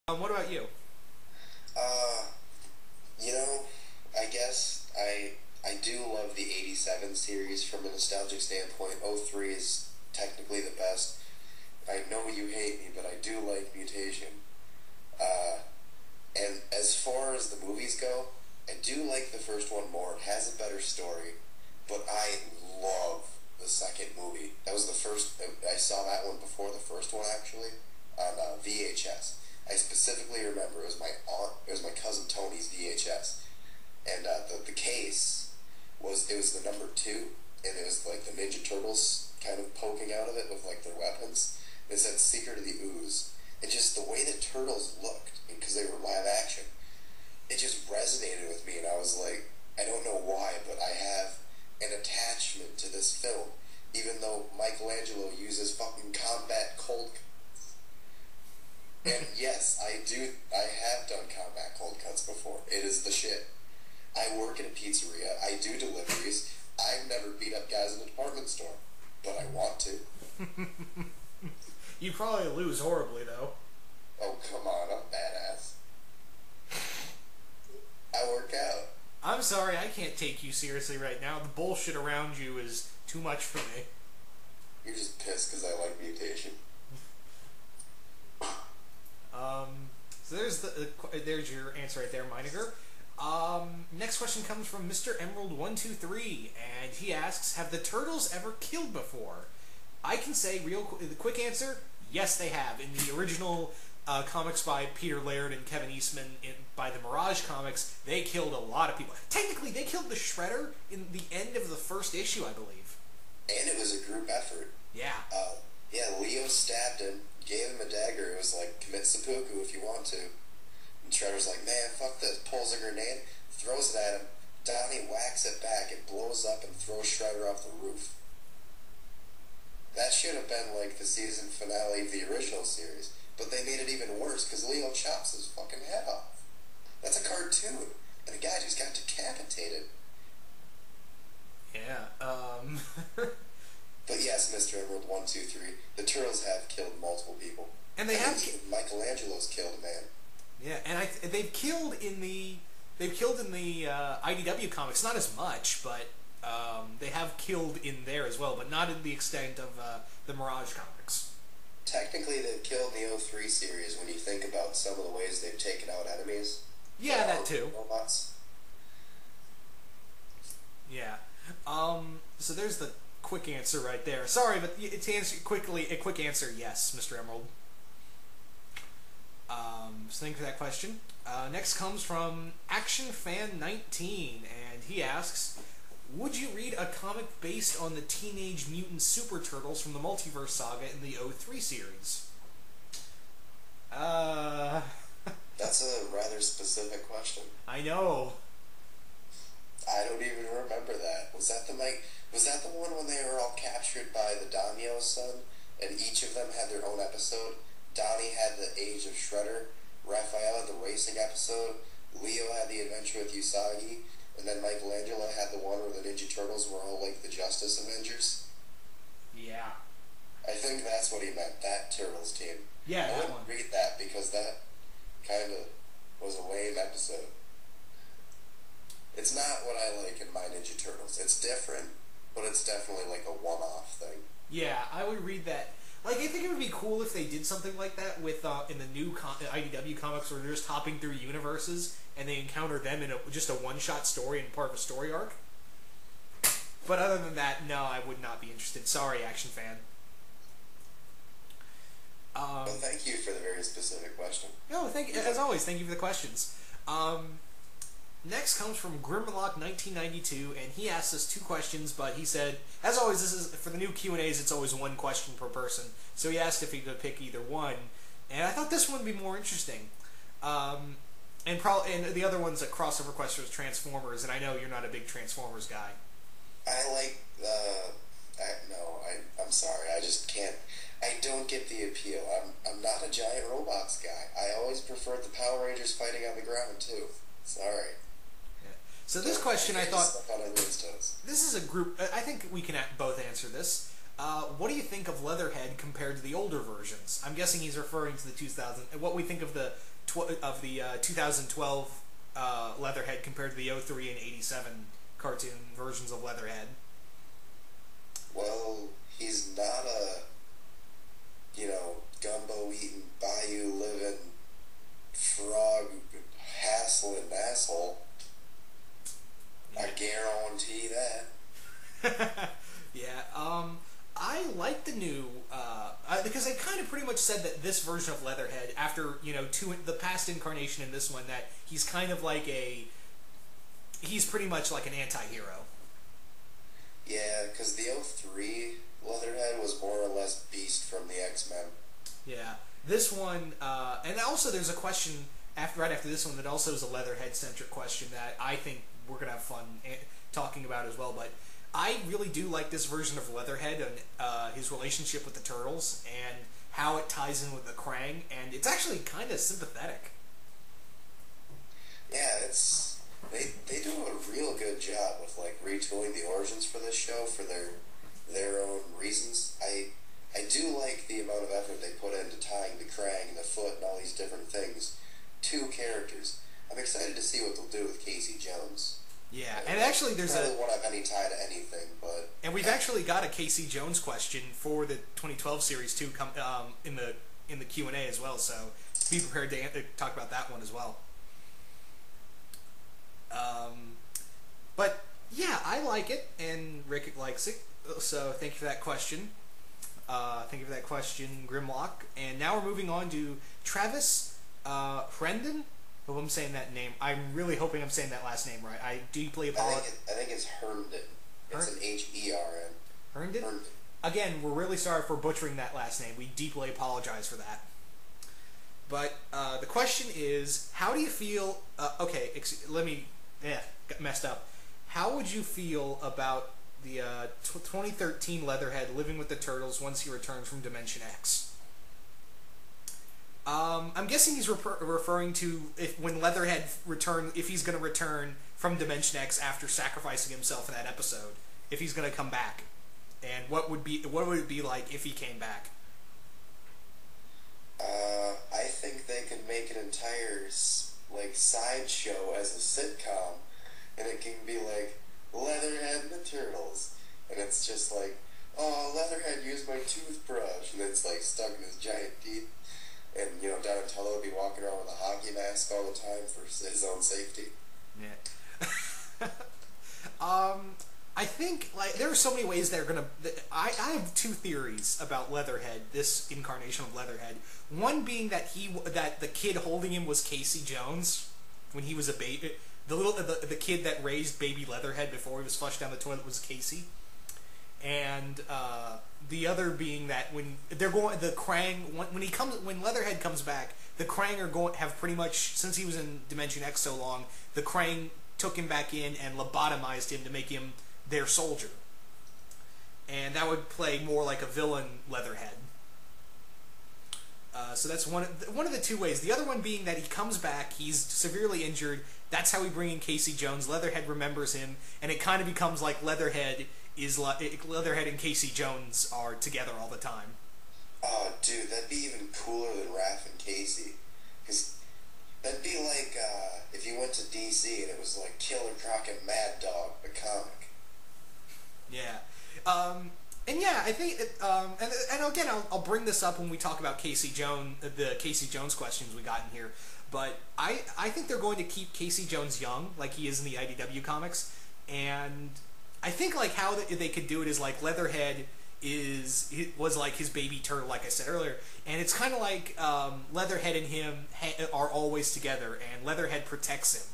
What about you? Uh, you know, I guess I do love the '87 series from a nostalgic standpoint. '03 is technically the best. I know you hate me, but I do like Mutation. Uh, and as far as the movies go, I do like the first one more. It has a better story, but I love the second movie. That was the first. I saw that one before the first one actually on VHS. I specifically remember it was my aunt. It was my cousin Tony's VHS, and the case was the number two, and it was like the Ninja Turtles kind of poking out of it with like their weapons. It said "Secret of the Ooze," and just the way the turtles looked, because they were live action, it just resonated with me, and I was like, I don't know why, but I have an attachment to this film, even though Michelangelo uses fucking combat cold. And yes, I do. I have done combat cold cuts before. It is the shit. I work in a pizzeria. I do deliveries. I've never beat up guys in a department store, but I want to. You probably lose horribly, though. Oh, come on, I'm badass. I work out. I'm sorry, I can't take you seriously right now. The bullshit around you is too much for me. You're just pissed because I like Mutation. So there's your answer right there, Meiniger. Next question comes from Mr. Emerald123, and he asks, have the Turtles ever killed before? I can say the quick answer, yes they have. In the original comics by Peter Laird and Kevin Eastman, by the Mirage comics, they killed a lot of people. Technically, they killed the Shredder in the end of the first issue, I believe. And it was a group effort. Yeah. Yeah, Leo stabbed him, gave him a dagger. It was like, commit seppuku if you want to. And Shredder's like, man, fuck this. Pulls a grenade, throws it at him. Donnie whacks it back. It blows up and throws Shredder off the roof. That should have been like the season finale of the original series, but they made it even worse because Leo chops his fucking head off. That's a cartoon, and the guy just got decapitated. Yeah, But yes, Mr. Emerald123, the Turtles have killed multiple people. And they have... Michelangelo's killed a man. Yeah, and they've killed in the IDW comics, not as much, but they have killed in there as well, but not in the extent of the Mirage comics. Technically, they've killed in the '03 series when you think about some of the ways they've taken out enemies. Yeah, that too. Robots. Yeah. So there's the quick answer right there. Sorry, but to answer quickly, a quick answer, yes, Mr. Emerald. So thank you for that question. Next comes from ActionFan19, and he asks, would you read a comic based on the Teenage Mutant Super Turtles from the Multiverse Saga in the '03 series? That's a rather specific question. I know. I don't even remember that. Was that the one when they were all captured by the Daimyo's son, and each of them had their own episode? Donnie had the Age of Shredder, Raphael had the racing episode, Leo had the adventure with Usagi, and then Michelangelo had the one where the Ninja Turtles were all like the Justice Avengers. Yeah. I think that's what he meant, that Turtles team. Yeah, I wouldn't read that because that kind of was a lame episode. It's not what I like in my Ninja Turtles. It's different, but it's definitely like a one-off thing. Yeah, I would read that. Like, I think it would be cool if they did something like that with in the new IDW comics, where they're just hopping through universes and they encounter them in just a one-shot story and part of a story arc. But other than that, no, I would not be interested. Sorry, Action Fan. Well, thank you for the very specific question. No, as always, thank you for the questions. Next comes from Grimlock1992, and he asked us two questions, but he said, as always, this is for the new Q&As, it's always one question per person. So he asked if he could pick either one, and I thought this one would be more interesting. And the other one's a crossover question with Transformers, and I know you're not a big Transformers guy. I like I'm sorry, I just can't. I don't get the appeal. I'm not a giant robots guy. I always preferred the Power Rangers fighting on the ground too. Sorry. So this question, I thought, this is a group, I think we can both answer this. What do you think of Leatherhead compared to the older versions? I'm guessing he's referring to the 2000, what we think of the the 2012 Leatherhead compared to the '03 and '87 cartoon versions of Leatherhead? Well, he's not a, gumbo eating, bayou living, frog hassling asshole. I guarantee that. Yeah, I like the new, because they kind of pretty much said that this version of Leatherhead, after, the past incarnation in this one, that he's kind of like he's pretty much like an anti-hero. Yeah, because the '03 Leatherhead was more or less Beast from the X-Men. Yeah, this one, and also there's a question right after this one that also is a Leatherhead-centric question that I think we're going to have fun talking about as well, but I really do like this version of Leatherhead and his relationship with the Turtles and how it ties in with the Krang, and it's actually kind of sympathetic. Yeah, they do a real good job with retooling the origins for this show for their own reasons. I do like the amount of effort they put into tying the Krang and the Foot and all these different things to characters. I'm excited to see what they'll do with Casey Jones. Yeah, and actually there's probably won't have any tie to anything, but... And we've actually got a Casey Jones question for the 2012 series too, in the Q&A as well, so be prepared to talk about that one as well. But yeah, I like it, and Rick likes it, so thank you for that question. Thank you for that question, Grimlock. And now we're moving on to Travis Hrendon. Hope I'm saying that name. I'm really hoping I'm saying that last name right. I deeply apologize. I think it's Herndon. It's an H-E-R-N. Herndon? Herndon? Again, we're really sorry for butchering that last name. We deeply apologize for that. But the question is, how do you feel... got messed up. How would you feel about the 2013 Leatherhead living with the Turtles once he returns from Dimension X? I'm guessing he's referring to when Leatherhead if he's going to return from Dimension X after sacrificing himself in that episode, if he's going to come back, and what would it be like if he came back? I think they could make an entire sideshow as a sitcom, and it can be like Leatherhead and the Turtles, and it's just like, oh, Leatherhead used my toothbrush, and it's stuck in his giant teeth. And, Donatello would be walking around with a hockey mask all the time for his own safety. Yeah. I think, there are so many ways they're going to... I have two theories about Leatherhead, this incarnation of Leatherhead. One being that the kid holding him was Casey Jones when he was a baby. The kid that raised baby Leatherhead before he was flushed down the toilet was Casey. And the other being that when Leatherhead comes back, the Krang have pretty much, since he was in Dimension X so long, the Krang took him back in and lobotomized him to make him their soldier, and that would play more like a villain Leatherhead. So that's one of the two ways. The other one being that he comes back, he's severely injured. That's how we bring in Casey Jones. Leatherhead remembers him, and it kind of becomes like Leatherhead and Casey Jones are together all the time. Oh, dude, that'd be even cooler than Raph and Casey. Because that'd be like if you went to DC and it was like Killer Croc and Mad Dog, the comic. Yeah. And yeah, I think, and again, I'll bring this up when we talk about Casey Jones, the Casey Jones questions we got in here. But I think they're going to keep Casey Jones young, like he is in the IDW comics, and I think how they could do it is Leatherhead was like his baby turtle, like I said earlier, and it's kind of like Leatherhead and him are always together, and Leatherhead protects him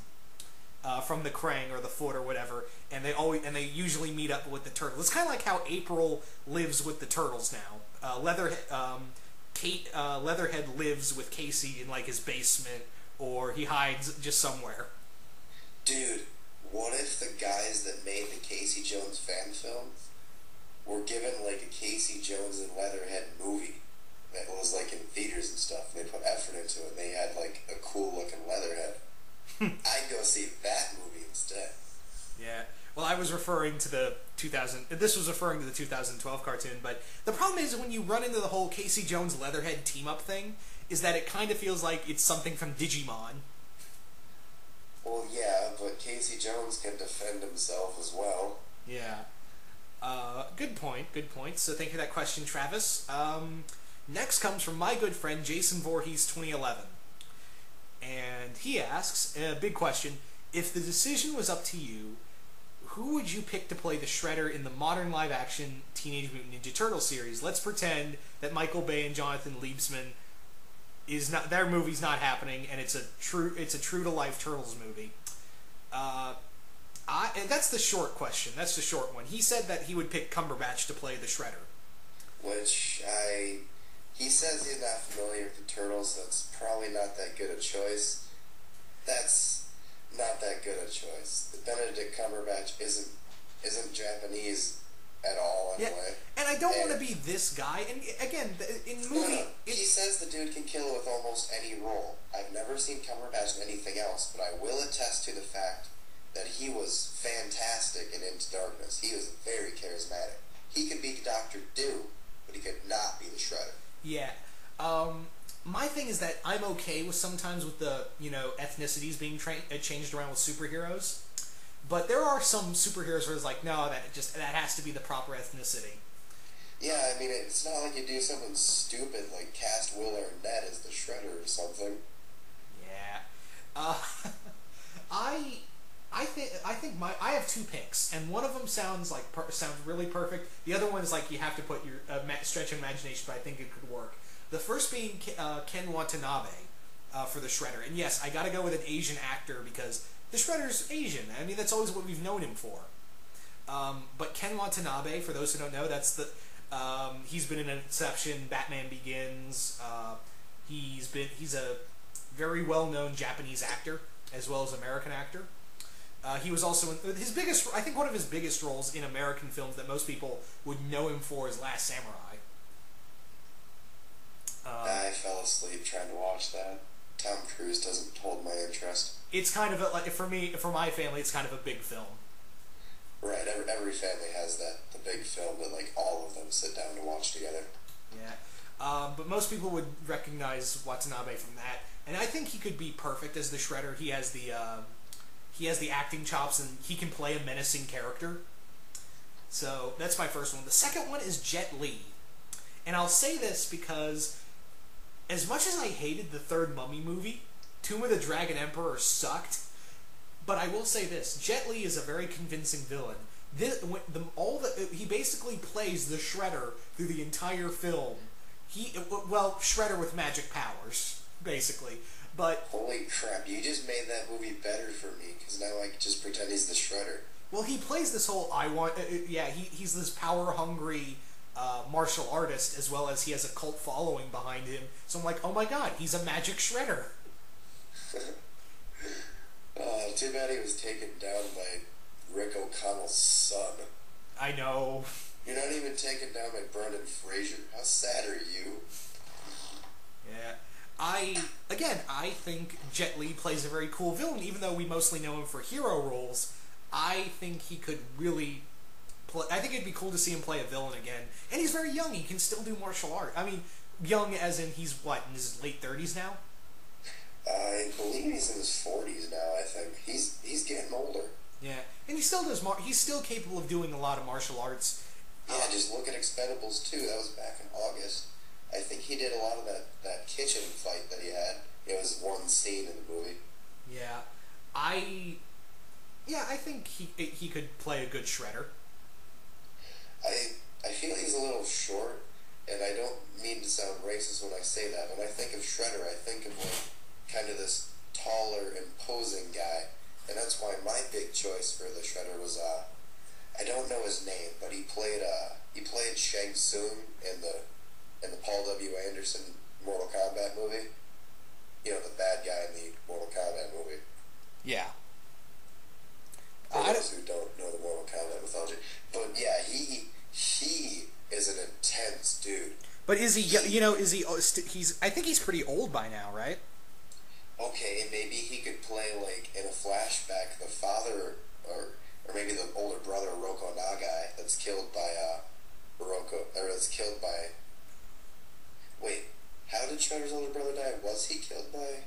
from the Krang or the Foot or whatever, and they usually meet up with the Turtles. It's kind of like how April lives with the Turtles now. Leatherhead lives with Casey in his basement, or he hides just somewhere. Dude, what if the guys that made the Casey Jones fan film were given a Casey Jones and Leatherhead movie that was in theaters and stuff, and they put effort into it, and they had a cool looking Leatherhead? I'd go see that movie instead. Yeah. Well, I was referring to the 2012 cartoon, but the problem is when you run into the whole Casey Jones Leatherhead team-up thing, is that it kind of feels like it's something from Digimon. Well, yeah, but Casey Jones can defend himself as well. Yeah. Good point, good point. So thank you for that question, Travis. Next comes from my good friend Jason Voorhees 2011. And he asks, a big question, if the decision was up to you, who would you pick to play the Shredder in the modern live-action Teenage Mutant Ninja Turtle series? Let's pretend that Michael Bay and Jonathan Liebsman their movie's not happening, and it's a true-to-life Turtles movie. And that's the short question. That's the short one. He said that he would pick Cumberbatch to play the Shredder. He says he's not familiar with the Turtles, so it's probably not that good a choice. That's not that good a choice. Benedict Cumberbatch isn't Japanese at all, anyway. And I don't want to be this guy. And again, in movie... No. He says the dude can kill it with almost any role. I've never seen Cumberbatch in anything else, but I will attest to the fact that he was fantastic in Into Darkness. He was very charismatic. He could be Dr. Doom, but he could not be the Shredder. Yeah. My thing is that I'm okay with sometimes with the, ethnicities being changed around with superheroes. But there are some superheroes where it's like, no, that has to be the proper ethnicity. Yeah, I mean, it's not like you do something stupid like cast Will Arnett as the Shredder or something. Yeah. I think I have two picks, and one of them sounds really perfect. The other one is like you have to put your stretch of imagination, but I think it could work. The first being Ken Watanabe for the Shredder, and yes, I got to go with an Asian actor because the Shredder's Asian. I mean, that's always what we've known him for. But Ken Watanabe, for those who don't know, he's been in Inception, Batman Begins. He's a very well-known Japanese actor as well as American actor. He was also one of his biggest roles in American films that most people would know him for is Last Samurai. I fell asleep trying to watch that. Tom Cruise doesn't hold my interest. It's kind of for my family, it's kind of a big film. Right, every family has the big film that like all of them sit down to watch together. Yeah, but most people would recognize Watanabe from that, and I think he could be perfect as the Shredder. He has the acting chops, and he can play a menacing character. So that's my first one. The second one is Jet Li, and I'll say this because as much as I hated the third Mummy movie, Tomb of the Dragon Emperor sucked. But I will say this: Jet Li is a very convincing villain. He basically plays the Shredder through the entire film. Shredder with magic powers, basically. But holy crap! You just made that movie better for me because now I can just pretend he's the Shredder. Well, he plays this whole he's this power-hungry martial artist as well as he has a cult following behind him. So I'm like, oh my god, he's a magic Shredder. Too bad he was taken down by Rick O'Connell's son. I know. You're not even taken down by Brendan Fraser. How sad are you? Yeah. I think Jet Li plays a very cool villain, even though we mostly know him for hero roles. I think he could really I think it'd be cool to see him play a villain again. And he's very young. He can still do martial art. I mean, young as in he's, in his late 30s now? I believe he's in his 40s now, I think. He's getting older. Yeah. And he still does, he's still capable of doing a lot of martial arts. Yeah, just look at Expendables 2. That was back in August. I think he did a lot of that kitchen fight that he had. It was one scene in the movie. Yeah. I think he could play a good Shredder. I feel he's a little short, and I don't mean to sound racist when I say that. When I think of Shredder, I think of kind of this taller, imposing guy, and that's why my big choice for the Shredder was I don't know his name, but he played Shang Tsung in the Paul W. Anderson Mortal Kombat movie. You know, the bad guy in the Mortal Kombat movie. Yeah. For those who don't know the Mortal Kombat mythology. But yeah, he is an intense dude. But is he, I think he's pretty old by now, right? Okay, maybe he could play, like, in a flashback, the father, or maybe the older brother, Roko Nagai, that's killed by, wait, How did Shredder's older brother die? Was he killed by